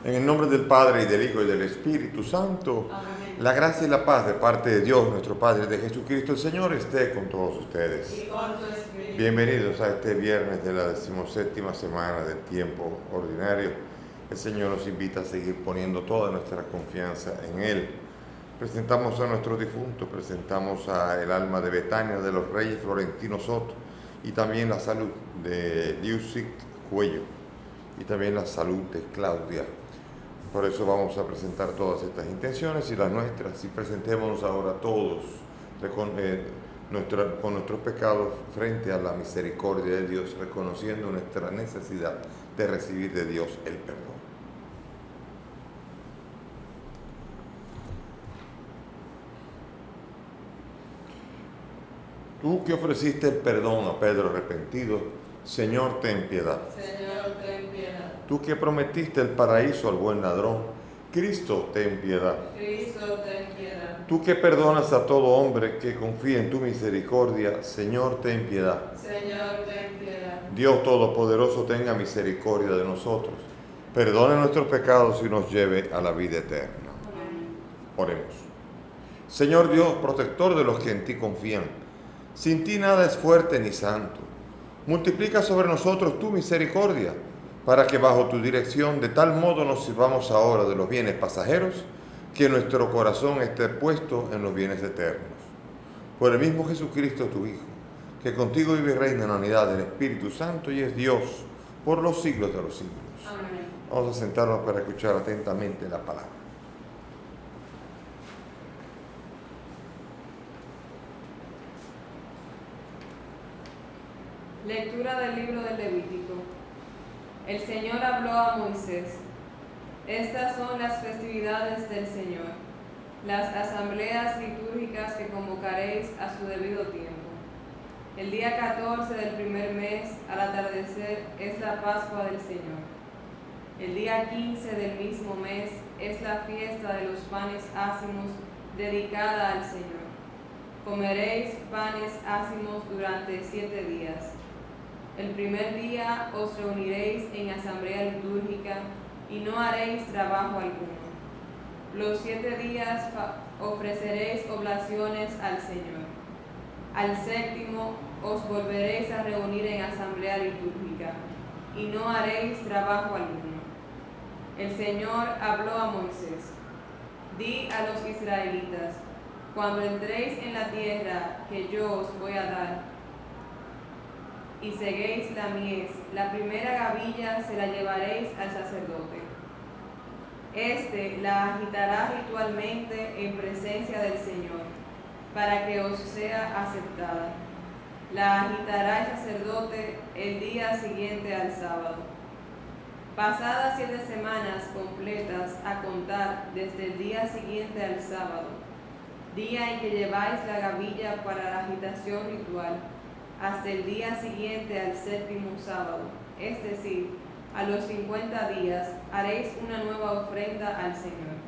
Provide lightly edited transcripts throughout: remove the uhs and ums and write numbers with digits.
En el nombre del Padre, y del Hijo, y del Espíritu Santo. Amén. La gracia y la paz de parte de Dios, nuestro Padre, de Jesucristo el Señor, esté con todos ustedes. Y con tu espíritu. Bienvenidos a este viernes de la 17ª semana del tiempo ordinario. El Señor nos invita a seguir poniendo toda nuestra confianza en Él. Presentamos a nuestros difuntos, presentamos a el alma de Betania de los Reyes Florentino Soto y también la salud de Liusic Cuello y también la salud de Claudia. Por eso vamos a presentar todas estas intenciones y las nuestras, y presentémonos ahora todos con nuestros pecados frente a la misericordia de Dios, reconociendo nuestra necesidad de recibir de Dios el perdón. Tú que ofreciste el perdón a Pedro arrepentido, Señor, ten piedad. Señor, ten piedad. Tú que prometiste el paraíso al buen ladrón, Cristo, ten piedad. Cristo, ten piedad. Tú que perdonas a todo hombre que confía en tu misericordia, Señor, ten piedad. Señor, ten piedad. Dios Todopoderoso, tenga misericordia de nosotros. Perdone nuestros pecados y nos lleve a la vida eterna. Amén. Oremos. Señor Dios, protector de los que en ti confían, sin ti nada es fuerte ni santo. Multiplica sobre nosotros tu misericordia, para que bajo tu dirección de tal modo nos sirvamos ahora de los bienes pasajeros, que nuestro corazón esté puesto en los bienes eternos. Por el mismo Jesucristo, tu Hijo, que contigo vive y reina en la unidad del Espíritu Santo y es Dios por los siglos de los siglos. Amén. Vamos a sentarnos para escuchar atentamente la palabra. Lectura del libro del Levítico. El Señor habló a Moisés. Estas son las festividades del Señor, las asambleas litúrgicas que convocaréis a su debido tiempo. El día 14 del primer mes, al atardecer, es la Pascua del Señor. El día 15 del mismo mes es la fiesta de los panes ácimos dedicada al Señor. Comeréis panes ácimos durante 7 días. El primer día os reuniréis en asamblea litúrgica y no haréis trabajo alguno. Los 7 días ofreceréis oblaciones al Señor. Al séptimo os volveréis a reunir en asamblea litúrgica y no haréis trabajo alguno. El Señor habló a Moisés. Di a los israelitas: cuando entréis en la tierra que yo os voy a dar, y seguéis la mies, la primera gavilla se la llevaréis al sacerdote. Este la agitará ritualmente en presencia del Señor, para que os sea aceptada. La agitará el sacerdote el día siguiente al sábado. Pasadas 7 semanas completas a contar desde el día siguiente al sábado, día en que lleváis la gavilla para la agitación ritual, hasta el día siguiente al séptimo sábado, es decir, a los 50 días, haréis una nueva ofrenda al Señor.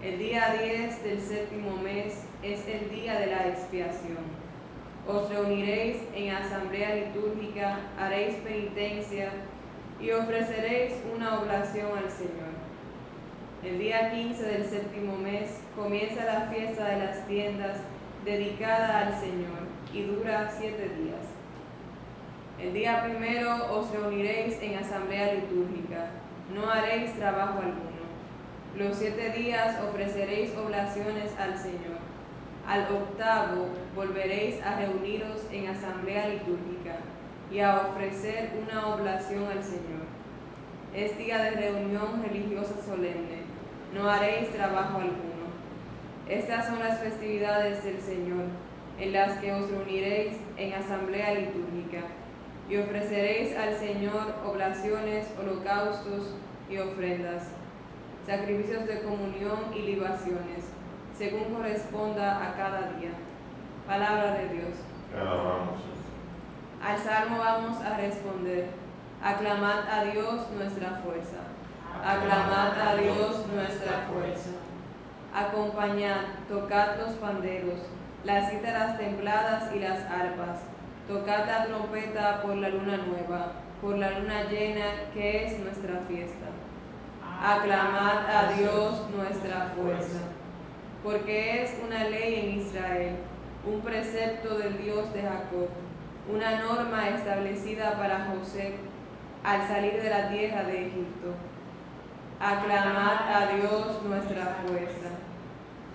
El día 10 del séptimo mes es el día de la expiación. Os reuniréis en asamblea litúrgica, haréis penitencia y ofreceréis una oblación al Señor. El día 15 del séptimo mes comienza la fiesta de las tiendas dedicada al Señor y dura 7 días. El día primero os reuniréis en asamblea litúrgica, no haréis trabajo alguno. Los 7 días ofreceréis oblaciones al Señor. Al octavo volveréis a reuniros en asamblea litúrgica y a ofrecer una oblación al Señor. Es día de reunión religiosa solemne, no haréis trabajo alguno. Estas son las festividades del Señor, en las que os reuniréis en asamblea litúrgica, y ofreceréis al Señor oblaciones, holocaustos y ofrendas, sacrificios de comunión y libaciones, según corresponda a cada día. Palabra de Dios. Te alabamos. Al salmo vamos a responder: aclamad a Dios nuestra fuerza. Aclamad a Dios nuestra fuerza. Acompañad, tocad los panderos, las cítaras templadas y las arpas. Tocad la trompeta por la luna nueva, por la luna llena que es nuestra fiesta. Aclamad a Dios nuestra fuerza. Porque es una ley en Israel, un precepto del Dios de Jacob, una norma establecida para José al salir de la tierra de Egipto. Aclamad a Dios nuestra fuerza.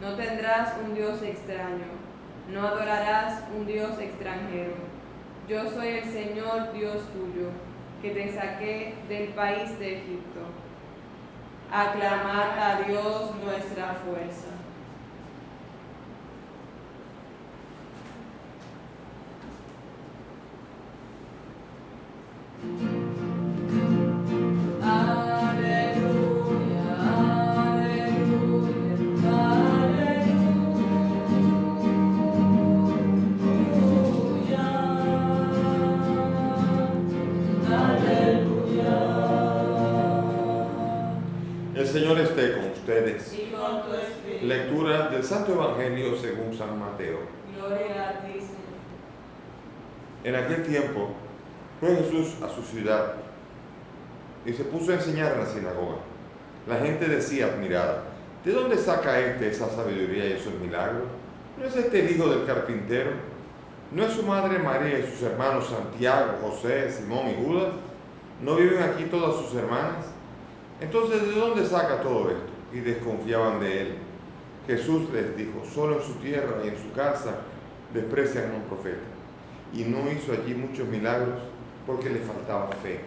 No tendrás un Dios extraño, no adorarás un Dios extranjero. Yo soy el Señor Dios tuyo, que te saqué del país de Egipto. Aclamad a Dios nuestra fuerza. El Señor esté con ustedes. Y con tu espíritu. Lectura del Santo Evangelio según San Mateo. Gloria a ti, Señor. En aquel tiempo fue Jesús a su ciudad y se puso a enseñar en la sinagoga. La gente decía admirada: ¿de dónde saca esa sabiduría y esos milagros? ¿No es este el hijo del carpintero? ¿No es su madre María y sus hermanos Santiago, José, Simón y Judas? ¿No viven aquí todas sus hermanas? Entonces, ¿de dónde saca todo esto? Y desconfiaban de él. Jesús les dijo: solo en su tierra y en su casa desprecian a un profeta. Y no hizo allí muchos milagros porque le faltaba fe.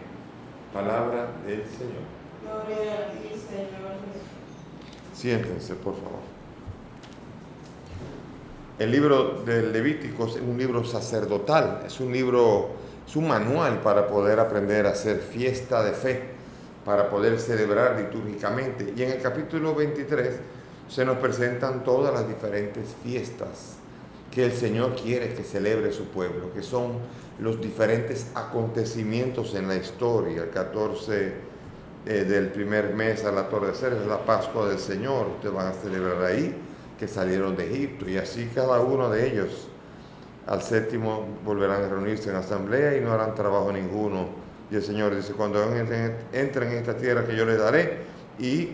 Palabra del Señor. Gloria a ti, Señor Jesús. Siéntense, por favor. El libro del Levítico es un libro sacerdotal, es un manual para poder aprender a hacer fiesta de fe, para poder celebrar litúrgicamente. Y en el capítulo 23 se nos presentan todas las diferentes fiestas que el Señor quiere que celebre su pueblo, que son los diferentes acontecimientos en la historia. El 14 del primer mes al atardecer es la Pascua del Señor, ustedes van a celebrar ahí, que salieron de Egipto, y así cada uno de ellos. Al séptimo volverán a reunirse en asamblea y no harán trabajo ninguno. Y el Señor dice: cuando entren en esta tierra que yo les daré y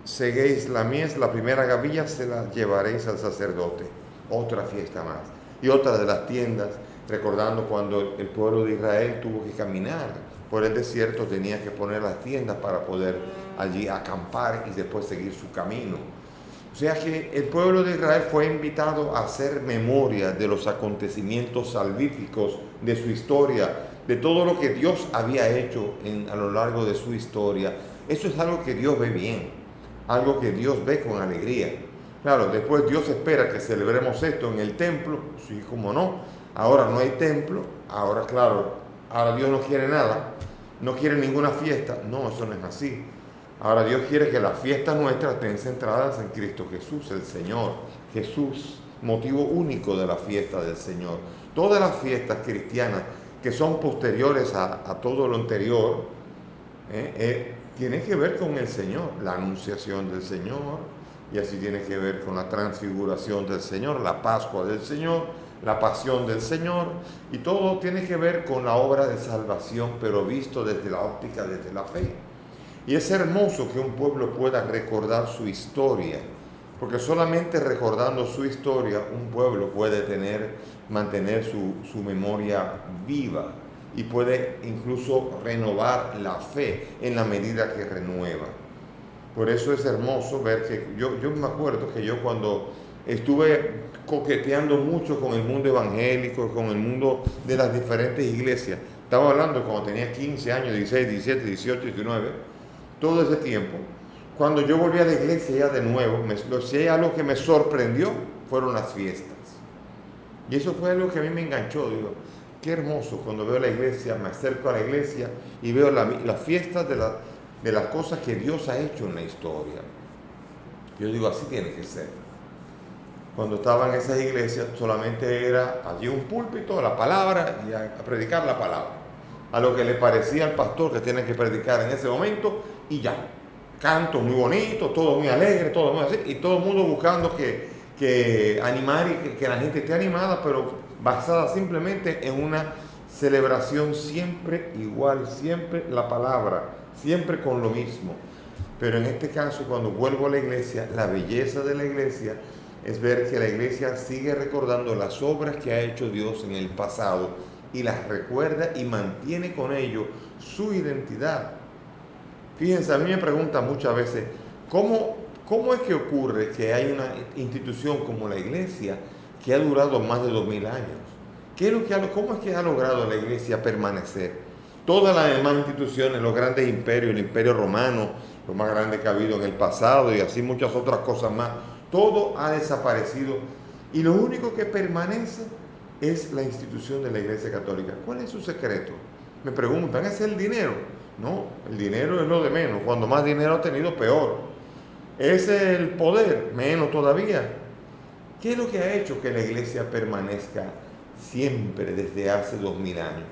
seguéis la mies, la primera gavilla se la llevaréis al sacerdote. Otra fiesta más. Y otra de las tiendas, recordando cuando el pueblo de Israel tuvo que caminar por el desierto, tenía que poner las tiendas para poder allí acampar y después seguir su camino. O sea que el pueblo de Israel fue invitado a hacer memoria de los acontecimientos salvíficos de su historia, de todo lo que Dios había hecho a lo largo de su historia. Eso es algo que Dios ve bien, algo que Dios ve con alegría. Claro, después Dios espera que celebremos esto en el templo, sí, como no. Ahora no hay templo, ahora claro, ahora Dios no quiere nada, no quiere ninguna fiesta. No, eso no es así. Ahora Dios quiere que las fiestas nuestras estén centradas en Cristo Jesús, el Señor. Jesús, motivo único de la fiesta del Señor. Todas las fiestas cristianas que son posteriores a todo lo anterior, tienen que ver con el Señor, la anunciación del Señor, y así tiene que ver con la transfiguración del Señor, la Pascua del Señor, la pasión del Señor, y todo tiene que ver con la obra de salvación, pero visto desde la óptica, desde la fe. Y es hermoso que un pueblo pueda recordar su historia, porque solamente recordando su historia un pueblo puede mantener su memoria viva y puede incluso renovar la fe en la medida que renueva. Por eso es hermoso ver que yo me acuerdo que yo cuando estuve coqueteando mucho con el mundo evangélico, con el mundo de las diferentes iglesias, estaba hablando cuando tenía 15 años, 16, 17, 18, 19, todo ese tiempo, cuando yo volví a la iglesia ya de nuevo, si hay algo que me sorprendió, fueron las fiestas. Y eso fue algo que a mí me enganchó. Digo, qué hermoso cuando veo la iglesia, me acerco a la iglesia y veo las fiestas de las cosas que Dios ha hecho en la historia. Yo digo, así tiene que ser. Cuando estaba en esas iglesias solamente era allí un púlpito, la palabra y a predicar la palabra. A lo que le parecía al pastor que tiene que predicar en ese momento y ya. Cantos muy bonitos, todo muy alegre, todo muy así, y todo el mundo buscando que animar y que la gente esté animada, pero basada simplemente en una celebración siempre igual, siempre la palabra, siempre con lo mismo. Pero en este caso, cuando vuelvo a la iglesia, la belleza de la iglesia es ver que la iglesia sigue recordando las obras que ha hecho Dios en el pasado y las recuerda y mantiene con ello su identidad. Fíjense, a mí me preguntan muchas veces, ¿cómo es que ocurre que hay una institución como la iglesia que ha durado más de 2000 años? ¿Cómo es que ha logrado la iglesia permanecer? Todas las demás instituciones, los grandes imperios, el imperio romano, lo más grande que ha habido en el pasado y así muchas otras cosas más, todo ha desaparecido y lo único que permanece es la institución de la Iglesia Católica. ¿Cuál es su secreto? Me preguntan, ¿es el dinero? No, el dinero es lo de menos. Cuando más dinero ha tenido, peor. ¿Es el poder? Menos todavía. ¿Qué es lo que ha hecho que la iglesia permanezca siempre desde hace 2000 años?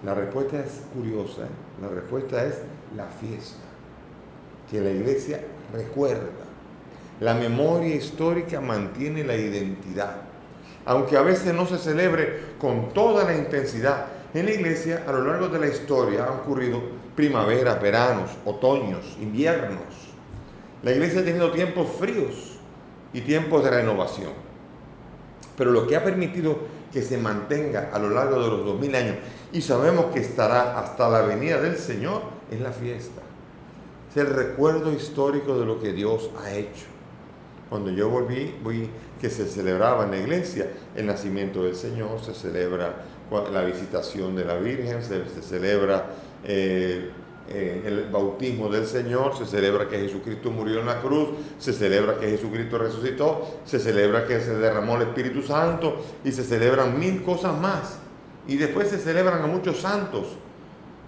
La respuesta es curiosa, La respuesta es la fiesta, que la iglesia recuerda. La memoria histórica mantiene la identidad, aunque a veces no se celebre con toda la intensidad. En la iglesia, a lo largo de la historia, han ocurrido primaveras, veranos, otoños, inviernos. La iglesia ha tenido tiempos fríos y tiempos de renovación. Pero lo que ha permitido que se mantenga a lo largo de los 2000 años, y sabemos que estará hasta la venida del Señor, es la fiesta. Es el recuerdo histórico de lo que Dios ha hecho. Cuando yo vi que se celebraba en la iglesia el nacimiento del Señor, se celebra la visitación de la Virgen, se celebra el bautismo del Señor, se celebra que Jesucristo murió en la cruz, se celebra que Jesucristo resucitó, se celebra que se derramó el Espíritu Santo y se celebran 1000 cosas más. Y después se celebran a muchos santos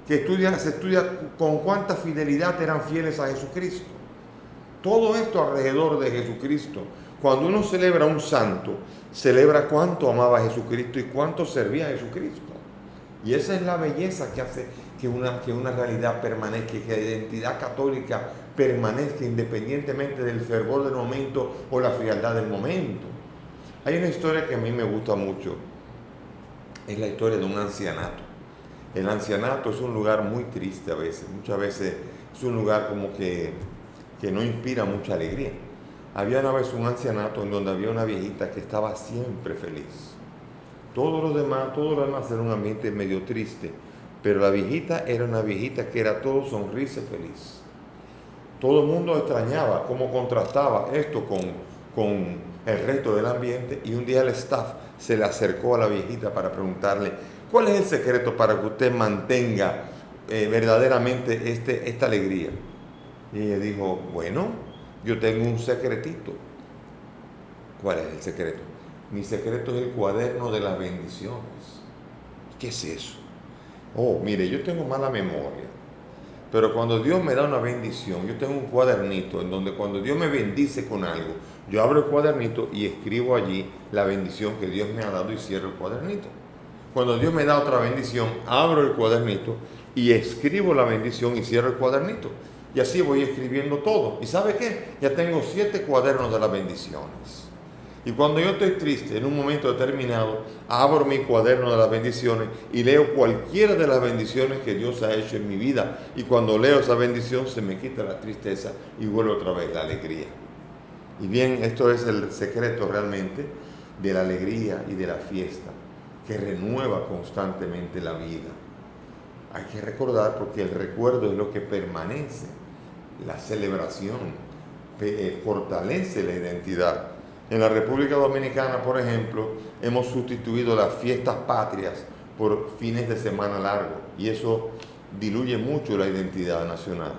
que se estudia con cuánta fidelidad eran fieles a Jesucristo. Todo esto alrededor de Jesucristo. Cuando uno celebra a un santo, celebra cuánto amaba a Jesucristo y cuánto servía a Jesucristo. Y esa es la belleza que hace que una realidad permanezca, que la identidad católica permanezca independientemente del fervor del momento o la frialdad del momento. Hay una historia que a mí me gusta mucho. Es la historia de un ancianato. El ancianato es un lugar muy triste a veces. Muchas veces es un lugar como que no inspira mucha alegría. Había una vez un ancianato en donde había una viejita que estaba siempre feliz. Todo lo demás era un ambiente medio triste, pero la viejita era una viejita que era todo sonrisa y feliz. Todo el mundo extrañaba cómo contrastaba esto con el resto del ambiente, y un día el staff se le acercó a la viejita para preguntarle: ¿cuál es el secreto para que usted mantenga verdaderamente esta alegría? Y ella dijo: bueno, yo tengo un secretito. ¿Cuál es el secreto? Mi secreto es el cuaderno de las bendiciones. ¿Qué es eso? Oh, mire, yo tengo mala memoria, pero cuando Dios me da una bendición, yo tengo un cuadernito en donde cuando Dios me bendice con algo, yo abro el cuadernito y escribo allí la bendición que Dios me ha dado y cierro el cuadernito. Cuando Dios me da otra bendición, abro el cuadernito y escribo la bendición y cierro el cuadernito. Y así voy escribiendo todo. ¿Y sabe qué? Ya tengo 7 cuadernos de las bendiciones. Y cuando yo estoy triste, en un momento determinado, abro mi cuaderno de las bendiciones y leo cualquiera de las bendiciones que Dios ha hecho en mi vida. Y cuando leo esa bendición, se me quita la tristeza y vuelve otra vez la alegría. Y bien, esto es el secreto realmente de la alegría y de la fiesta, que renueva constantemente la vida. Hay que recordar, porque el recuerdo es lo que permanece. La celebración fortalece la identidad. En la República Dominicana, por ejemplo, hemos sustituido las fiestas patrias por fines de semana largos, y eso diluye mucho la identidad nacional.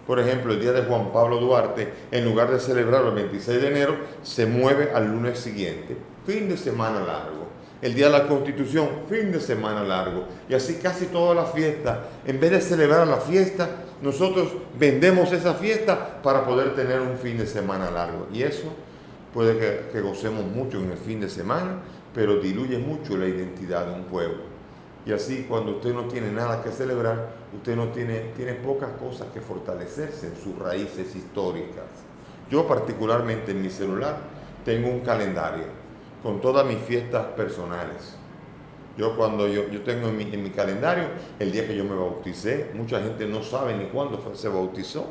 Por ejemplo, el día de Juan Pablo Duarte, en lugar de celebrarlo el 26 de enero, se mueve al lunes siguiente, fin de semana largo. El día de la Constitución, fin de semana largo. Y así casi todas las fiestas, en vez de celebrar la fiesta, nosotros vendemos esa fiesta para poder tener un fin de semana largo. Y eso puede que gocemos mucho en el fin de semana, pero diluye mucho la identidad de un pueblo. Y así, cuando usted no tiene nada que celebrar, usted no tiene pocas cosas que fortalecerse en sus raíces históricas. Yo particularmente en mi celular tengo un calendario con todas mis fiestas personales. Yo tengo en mi calendario el día que yo me bauticé. Mucha gente no sabe ni cuándo se bautizó.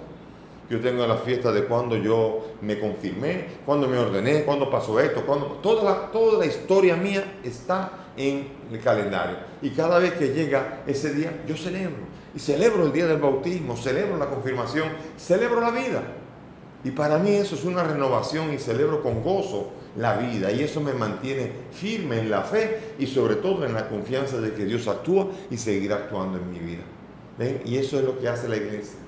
Yo tengo la fiesta de cuando yo me confirmé, cuando me ordené, cuando pasó esto, toda la historia mía está en el calendario. Y cada vez que llega ese día, yo celebro. Y celebro el día del bautismo, celebro la confirmación, celebro la vida. Y para mí eso es una renovación y celebro con gozo la vida. Y eso me mantiene firme en la fe y sobre todo en la confianza de que Dios actúa y seguirá actuando en mi vida. ¿Ven? Y eso es lo que hace la iglesia.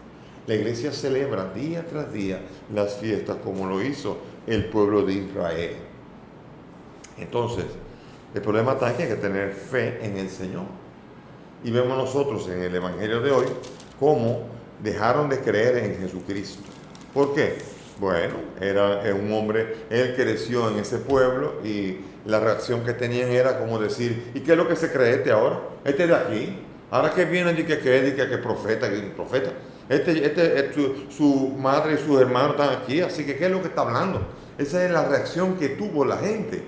La iglesia celebra día tras día las fiestas como lo hizo el pueblo de Israel. Entonces, el problema está que hay que tener fe en el Señor. Y vemos nosotros en el Evangelio de hoy cómo dejaron de creer en Jesucristo. ¿Por qué? Bueno, era un hombre, él creció en ese pueblo y la reacción que tenían era como decir, ¿y qué es lo que se cree este ahora? Este de aquí. Ahora que viene y que profeta, su madre y sus hermanos están aquí, así que ¿qué es lo que está hablando? Esa es la reacción que tuvo la gente.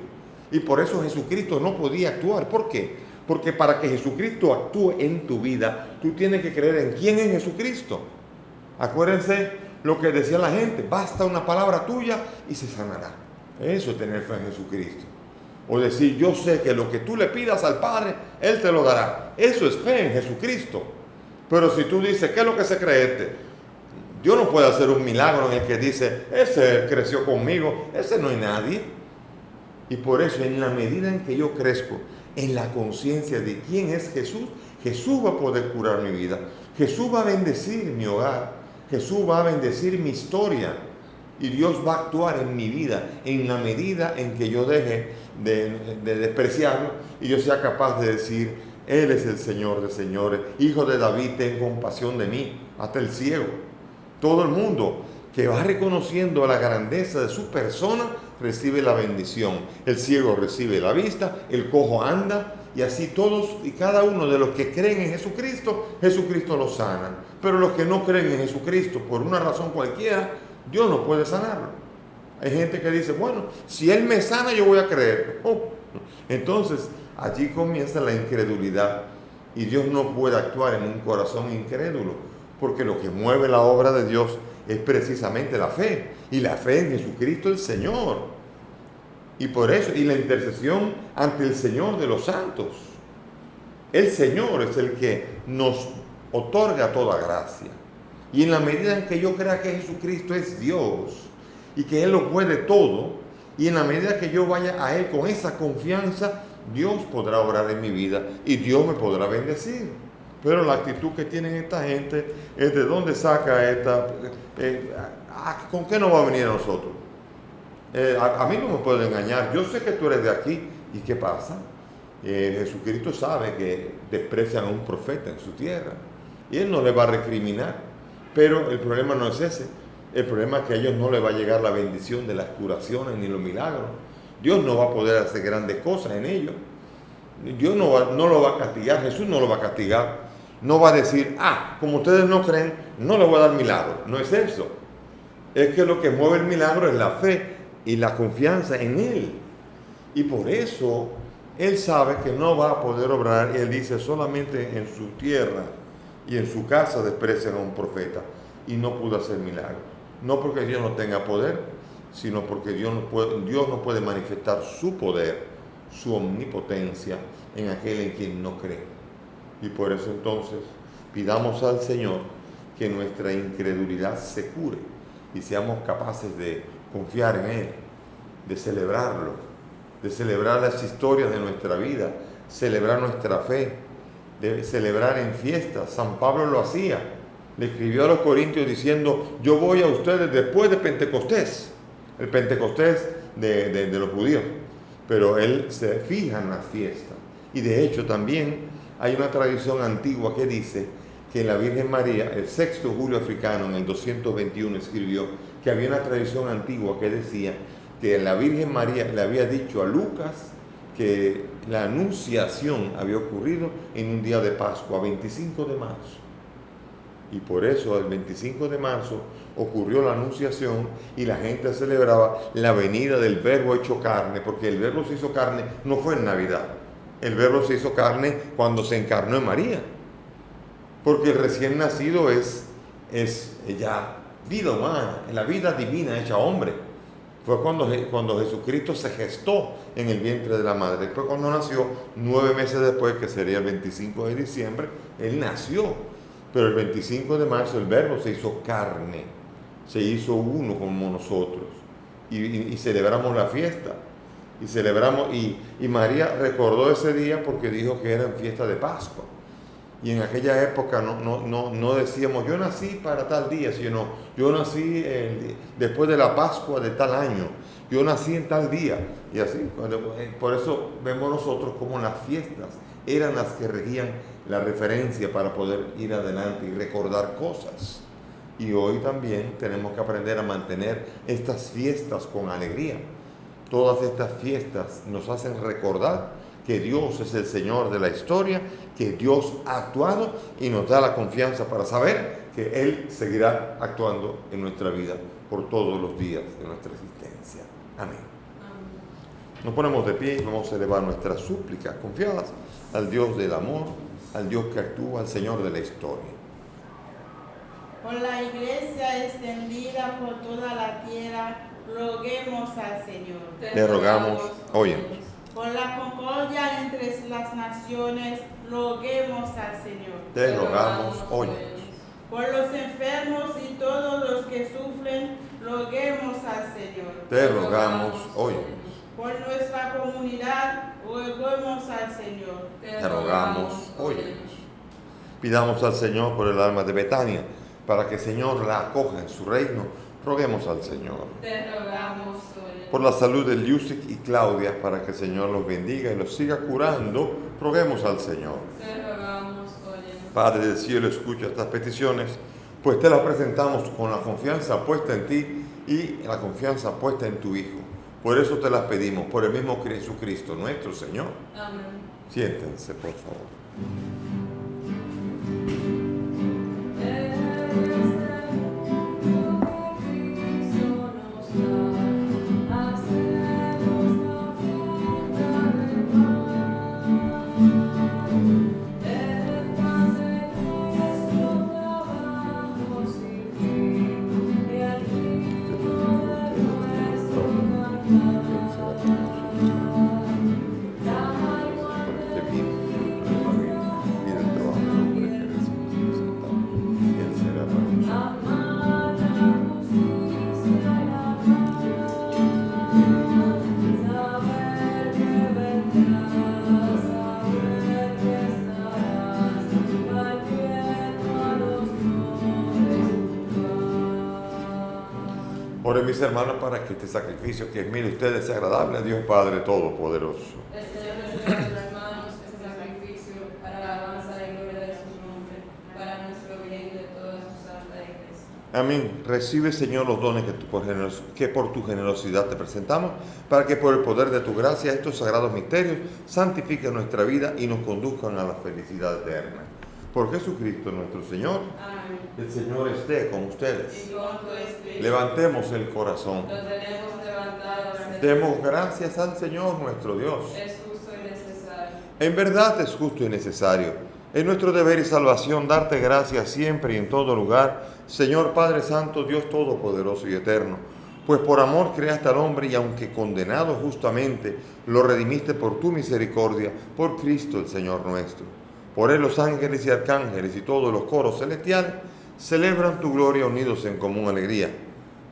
Y por eso Jesucristo no podía actuar. ¿Por qué? Porque para que Jesucristo actúe en tu vida, tú tienes que creer en quién es Jesucristo. Acuérdense lo que decía la gente, basta una palabra tuya y se sanará. Eso es tener fe en Jesucristo. O decir, yo sé que lo que tú le pidas al Padre, Él te lo dará. Eso es fe en Jesucristo. Pero si tú dices, ¿qué es lo que se cree este? Dios no puede hacer un milagro en el que dice, ese creció conmigo, ese no hay nadie. Y por eso, en la medida en que yo crezco en la conciencia de quién es Jesús, Jesús va a poder curar mi vida. Jesús va a bendecir mi hogar. Jesús va a bendecir mi historia. Y Dios va a actuar en mi vida en la medida en que yo deje de despreciarlo y yo sea capaz de decir, Él es el Señor de señores, Hijo de David, ten compasión de mí. Hasta el ciego, todo el mundo que va reconociendo la grandeza de su persona, recibe la bendición. El ciego recibe la vista, el cojo anda, y así todos y cada uno de los que creen en Jesucristo, Jesucristo los sana. Pero los que no creen en Jesucristo, por una razón cualquiera, Dios no puede sanarlo. Hay gente que dice, bueno, si Él me sana, yo voy a creer. Entonces, allí comienza la incredulidad. Y Dios no puede actuar en un corazón incrédulo, porque lo que mueve la obra de Dios es precisamente la fe. Y la fe en Jesucristo el Señor. Y por eso, y la intercesión ante el Señor de los santos. El Señor es el que nos otorga toda gracia. Y en la medida en que yo crea que Jesucristo es Dios y que Él lo puede todo, y en la medida que yo vaya a Él con esa confianza, Dios podrá obrar en mi vida y Dios me podrá bendecir. Pero la actitud que tienen esta gente es de dónde saca esta, ¿con qué nos va a venir a nosotros? A mí no me puede engañar, yo sé que tú eres de aquí. ¿Y qué pasa? Jesucristo sabe que desprecian a un profeta en su tierra y Él no le va a recriminar. Pero el problema no es ese. El problema es que a ellos no les va a llegar la bendición de las curaciones ni los milagros. Dios no va a poder hacer grandes cosas en ellos. Dios no lo va a castigar, Jesús no lo va a castigar. No va a decir, como ustedes no creen, no les voy a dar milagro. No es eso. Es que lo que mueve el milagro es la fe y la confianza en Él. Y por eso Él sabe que no va a poder obrar. Él dice, solamente en su tierra y en su casa desprecian a un profeta. Y no pudo hacer milagros. No porque Dios no tenga poder, sino porque Dios no puede manifestar su poder, su omnipotencia en aquel en quien no cree. Y por eso entonces pidamos al Señor que nuestra incredulidad se cure y seamos capaces de confiar en Él, de celebrarlo, de celebrar las historias de nuestra vida, celebrar nuestra fe, de celebrar en fiestas. San Pablo lo hacía. Le escribió a los corintios diciendo, yo voy a ustedes después de Pentecostés, el Pentecostés de los judíos, pero él se fija en las fiestas. Y de hecho también hay una tradición antigua que dice que la Virgen María, el sexto Julio Africano en el 221 escribió que había una tradición antigua que decía que la Virgen María le había dicho a Lucas que la anunciación había ocurrido en un día de Pascua, 25 de marzo. Y por eso el 25 de marzo ocurrió la anunciación y la gente celebraba la venida del Verbo hecho carne, porque el Verbo se hizo carne no fue en Navidad, El Verbo se hizo carne cuando se encarnó en María. Porque el recién nacido es ya vida humana, en la vida divina hecha hombre. Fue cuando Jesucristo se gestó en el vientre de la madre. Después cuando nació, 9 meses después, que sería el 25 de diciembre, Él nació. Pero el 25 de marzo el Verbo se hizo carne, se hizo uno como nosotros. Y celebramos la fiesta. Y María recordó ese día porque dijo que era en fiesta de Pascua. Y en aquella época no decíamos, yo nací para tal día, sino yo nací después de la Pascua de tal año, yo nací en tal día. Y así, por eso vemos nosotros como las fiestas eran las que regían la referencia para poder ir adelante y recordar cosas. Y hoy también tenemos que aprender a mantener estas fiestas con alegría. Todas estas fiestas nos hacen recordar que Dios es el Señor de la historia, que Dios ha actuado y nos da la confianza para saber que Él seguirá actuando en nuestra vida por todos los días de nuestra existencia. Amén. Nos ponemos de pie y vamos a elevar nuestras súplicas confiadas al Dios del amor, al Dios que actúa, al Señor de la historia. Por la Iglesia extendida por toda la tierra, roguemos al Señor. Le rogamos, óyenos. Por la concordia entre las naciones, roguemos al Señor. Te rogamos, óyenos. Por los enfermos y todos los que sufren, roguemos al Señor. Te rogamos, óyenos. Por nuestra comunidad, roguemos al Señor. Te rogamos, óyenos. Pidamos al Señor por el alma de Betania, para que el Señor la acoja en su reino. Roguemos al Señor. Te rogamos, Por la salud de Lucic y Claudia, para que el Señor los bendiga y los siga curando, roguemos al Señor. Te rogamos, Padre del cielo, escucha estas peticiones, pues te las presentamos con la confianza puesta en ti y la confianza puesta en tu Hijo. Por eso te las pedimos, por el mismo Jesucristo, nuestro Señor. Amén. Siéntense, por favor. Oren mis hermanos para que este sacrificio que es mío ustedes sea agradable a Dios Padre Todopoderoso. El Señor recibe de nuestras manos este sacrificio para la alabanza y gloria de su nombre, para nuestro bien y de toda su santa iglesia. Amén. Recibe, Señor, los dones que por tu generosidad te presentamos, para que por el poder de tu gracia estos sagrados misterios santifiquen nuestra vida y nos conduzcan a la felicidad eterna. Por Jesucristo nuestro Señor. Amén. El Señor esté con ustedes. Y con tu espíritu. Levantemos el corazón. Lo tenemos levantado. Demos gracias al Señor nuestro Dios. Es justo y necesario. En verdad es justo y necesario. Es nuestro deber y salvación darte gracias siempre y en todo lugar, Señor Padre Santo, Dios Todopoderoso y Eterno. Pues por amor creaste al hombre y aunque condenado justamente, lo redimiste por tu misericordia, por Cristo el Señor nuestro. Por él los ángeles y arcángeles y todos los coros celestiales celebran tu gloria unidos en común alegría.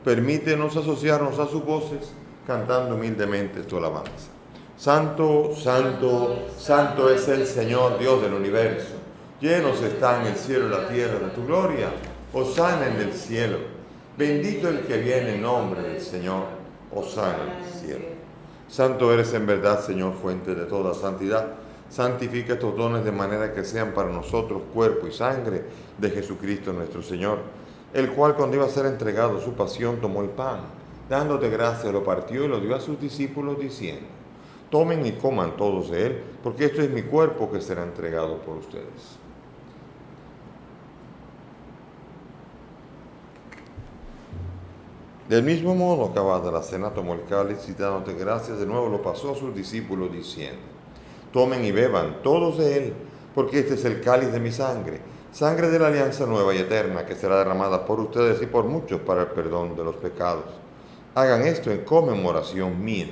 Permítenos asociarnos a sus voces, cantando humildemente tu alabanza. Santo, santo, santo es el Señor Dios del universo. Llenos están el cielo y la tierra de tu gloria. Hosana en el cielo. Bendito el que viene en nombre del Señor. Hosana en el cielo. Santo eres en verdad, Señor, fuente de toda santidad. Santifica estos dones de manera que sean para nosotros cuerpo y sangre de Jesucristo nuestro Señor, el cual cuando iba a ser entregado su pasión tomó el pan, dándote gracias lo partió y lo dio a sus discípulos diciendo: tomen y coman todos de él, porque esto es mi cuerpo que será entregado por ustedes. Del mismo modo, acabada la cena, tomó el cáliz y dándote gracias de nuevo lo pasó a sus discípulos diciendo: Tomen y beban todos de él, porque este es el cáliz de mi sangre, sangre de la alianza nueva y eterna, que será derramada por ustedes y por muchos para el perdón de los pecados. Hagan esto en conmemoración mía.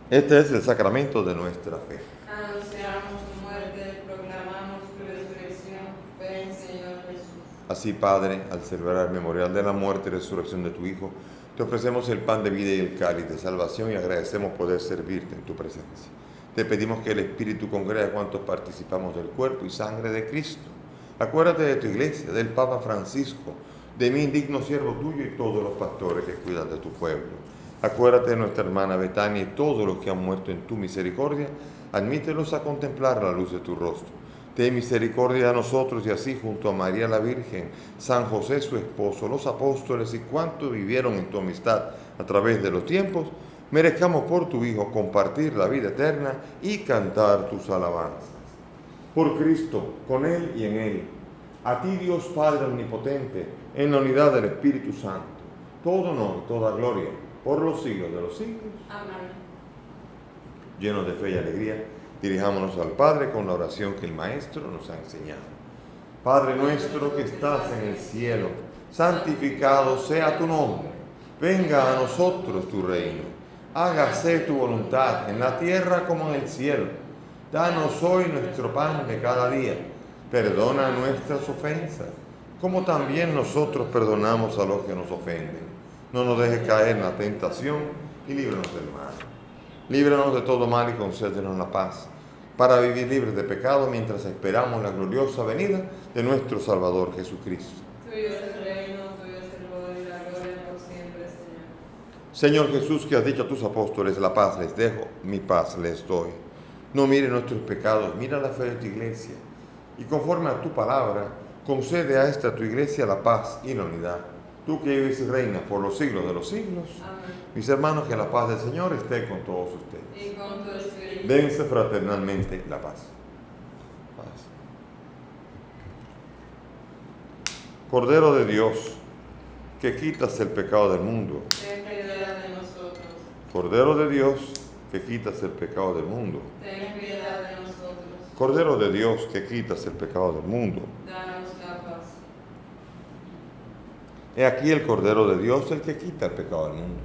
Este es el sacramento de nuestra fe. Anunciamos tu muerte, proclamamos tu resurrección. Ven, Señor Jesús. Así, Padre, al celebrar el memorial de la muerte y resurrección de tu Hijo, te ofrecemos el pan de vida y el cáliz de salvación y agradecemos poder servirte en tu presencia. Te pedimos que el Espíritu congregue a cuantos participamos del cuerpo y sangre de Cristo. Acuérdate de tu iglesia, del Papa Francisco, de mí, indigno siervo tuyo, y todos los pastores que cuidan de tu pueblo. Acuérdate de nuestra hermana Betania y todos los que han muerto en tu misericordia. Admítelos a contemplar la luz de tu rostro. Ten misericordia a nosotros y así, junto a María la Virgen, San José su esposo, los apóstoles y cuantos vivieron en tu amistad a través de los tiempos, merezcamos por tu Hijo compartir la vida eterna y cantar tus alabanzas. Por Cristo, con Él y en Él, a ti Dios Padre Omnipotente, en la unidad del Espíritu Santo, todo honor, toda gloria, por los siglos de los siglos. Amén. Llenos de fe y alegría, dirijámonos al Padre con la oración que el Maestro nos ha enseñado. Padre nuestro que estás en el cielo, santificado sea tu nombre. Venga a nosotros tu reino. Hágase tu voluntad en la tierra como en el cielo. Danos hoy nuestro pan de cada día. Perdona nuestras ofensas, como también nosotros perdonamos a los que nos ofenden. No nos dejes caer en la tentación y líbranos del mal. Líbranos de todo mal y concédenos la paz, para vivir libres de pecado mientras esperamos la gloriosa venida de nuestro Salvador Jesucristo. Tuyo es el reino, tuyo es el poder y la gloria por siempre, Señor. Señor Jesús, que has dicho a tus apóstoles, la paz les dejo, mi paz les doy. No mire nuestros pecados, mira la fe de tu iglesia, y conforme a tu palabra, concede a esta tu iglesia la paz y la unidad. Tú que vives y reinas por los siglos de los siglos. Amén. Mis hermanos, que la paz del Señor esté con todos ustedes. Y con tu espíritu. Dense fraternalmente la paz. Paz. Cordero de Dios, que quitas el pecado del mundo. Ten piedad de nosotros. Cordero de Dios, que quitas el pecado del mundo. Ten piedad de nosotros. Cordero de Dios, que quitas el pecado del mundo. Danos la paz. He aquí el Cordero de Dios, el que quita el pecado del mundo.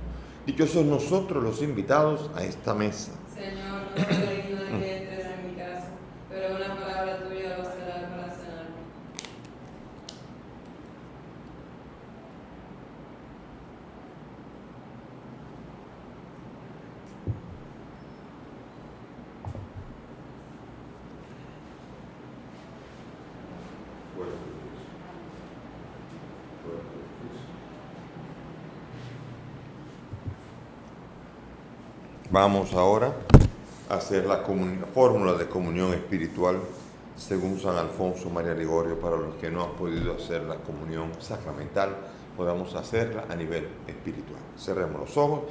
Dichosos nosotros los invitados a esta mesa. Señor, no soy digno de que entres en mi casa, pero una palabra tuya bastará para sanarme. Vamos ahora a hacer la fórmula de comunión espiritual según San Alfonso María Ligorio. Para los que no han podido hacer la comunión sacramental, podamos hacerla a nivel espiritual. Cerremos los ojos.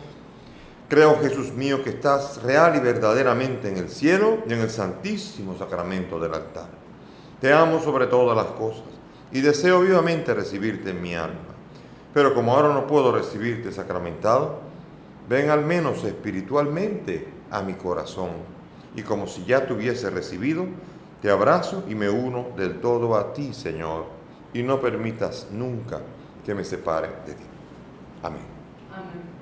Creo, Jesús mío, que estás real y verdaderamente en el cielo y en el santísimo sacramento del altar. Te amo sobre todas las cosas y deseo vivamente recibirte en mi alma. Pero como ahora no puedo recibirte sacramentado, ven al menos espiritualmente a mi corazón, y como si ya te hubiese recibido, te abrazo y me uno del todo a ti, Señor, y no permitas nunca que me separe de ti. Amén. Amén.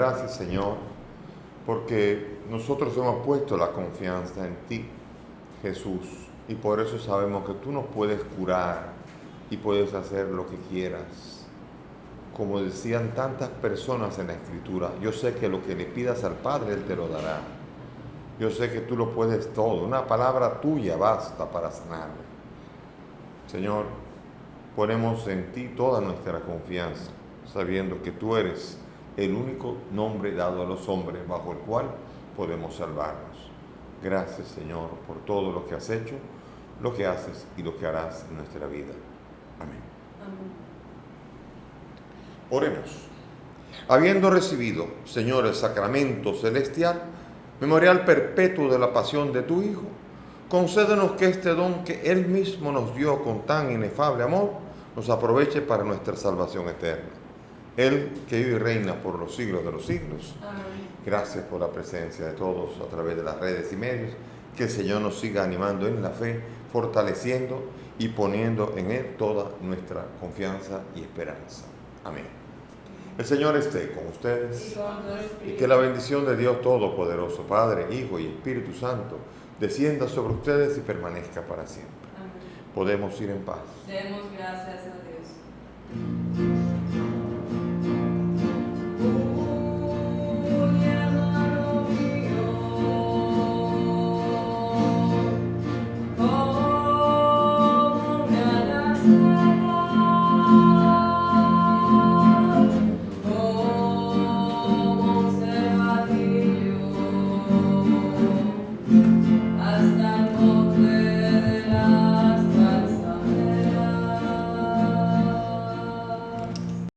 Gracias, Señor, porque nosotros hemos puesto la confianza en ti, Jesús, y por eso sabemos que tú nos puedes curar y puedes hacer lo que quieras. Como decían tantas personas en la Escritura, yo sé que lo que le pidas al Padre, Él te lo dará. Yo sé que tú lo puedes todo. Una palabra tuya basta para sanarlo. Señor, ponemos en ti toda nuestra confianza, sabiendo que tú eres el único nombre dado a los hombres bajo el cual podemos salvarnos. Gracias, Señor, por todo lo que has hecho, lo que haces y lo que harás en nuestra vida. Amén. Amén. Oremos. Habiendo recibido, Señor, el sacramento celestial, memorial perpetuo de la pasión de tu Hijo, concédenos que este don que Él mismo nos dio con tan inefable amor, nos aproveche para nuestra salvación eterna. Él que vive y reina por los siglos de los siglos. Amén. Gracias por la presencia de todos a través de las redes y medios. Que el Señor nos siga animando en la fe, fortaleciendo y poniendo en Él toda nuestra confianza y esperanza. Amén. El Señor esté con ustedes. Y con tu Y espíritu. que la bendición de Dios Todopoderoso, Padre, Hijo y Espíritu Santo, descienda sobre ustedes y permanezca para siempre. Amén. Podemos ir en paz. Demos gracias a Dios.